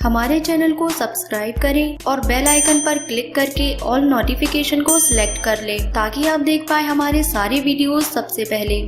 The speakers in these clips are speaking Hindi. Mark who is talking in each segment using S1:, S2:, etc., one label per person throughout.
S1: हमारे चैनल को सब्सक्राइब करें और बेल आइकन पर क्लिक करके ऑल नोटिफिकेशन को सिलेक्ट कर लें ताकि आप देख पाए हमारे सारे वीडियोस सबसे पहले।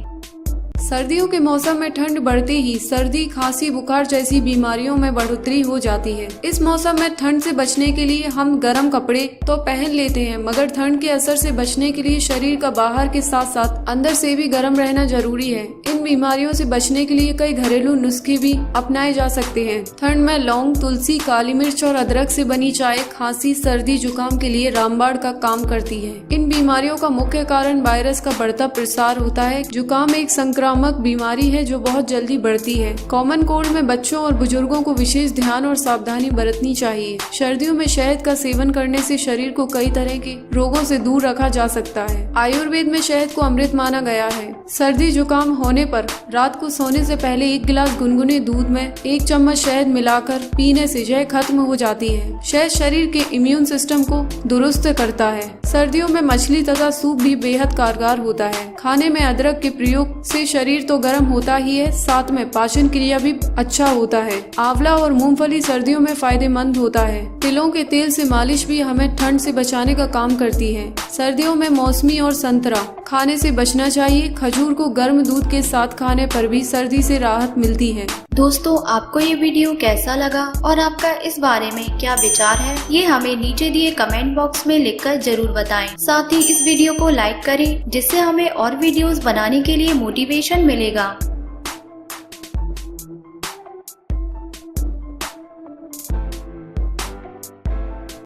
S2: सर्दियों के मौसम में ठंड बढ़ते ही सर्दी, खांसी, बुखार जैसी बीमारियों में बढ़ोतरी हो जाती है। इस मौसम में ठंड से बचने के लिए हम गर्म कपड़े तो पहन लेते हैं, मगर ठंड के असर से बचने के लिए शरीर का बाहर के साथ साथ अंदर से भी गर्म रहना जरूरी है। इन बीमारियों से बचने के लिए कई घरेलू नुस्खे भी अपनाए जा सकते हैं। ठंड में लौंग, तुलसी, काली मिर्च और अदरक से बनी चाय खांसी, सर्दी, जुकाम के लिए रामबाण का काम करती है। इन बीमारियों का मुख्य कारण वायरस का बढ़ता प्रसार होता है। जुकाम एक संक्रामक बीमारी है जो बहुत जल्दी बढ़ती है। कॉमन कोल्ड में बच्चों और बुजुर्गों को विशेष ध्यान और सावधानी बरतनी चाहिए। सर्दियों में शहद का सेवन करने से शरीर को कई तरह के रोगों से दूर रखा जा सकता है। आयुर्वेद में शहद को अमृत माना गया है। सर्दी जुकाम होने पर रात को सोने से पहले 1 गिलास गुनगुने दूध में 1 चम्मच शहद मिलाकर पीने से जय खत्म हो जाती है। शहद शरीर के इम्यून सिस्टम को दुरुस्त करता है। सर्दियों में मछली तथा सूप भी बेहद कारगर होता है। खाने में अदरक के प्रयोग से शरीर तो गर्म होता ही है, साथ में पाचन क्रिया भी अच्छा होता है। आंवला और मूंगफली सर्दियों में फायदेमंद होता है। तिलों के तेल से मालिश भी हमें ठंड से बचाने का काम करती है। सर्दियों में मौसमी और संतरा खाने से बचना चाहिए। खजूर को गर्म दूध के साथ खाने पर भी सर्दी से राहत मिलती है।
S1: दोस्तों, आपको ये वीडियो कैसा लगा और आपका इस बारे में क्या विचार है, ये हमें नीचे दिए कमेंट बॉक्स में लिखकर जरूर बताएं। साथ ही इस वीडियो को लाइक करें जिससे हमें और वीडियोस बनाने के लिए मोटिवेशन मिलेगा।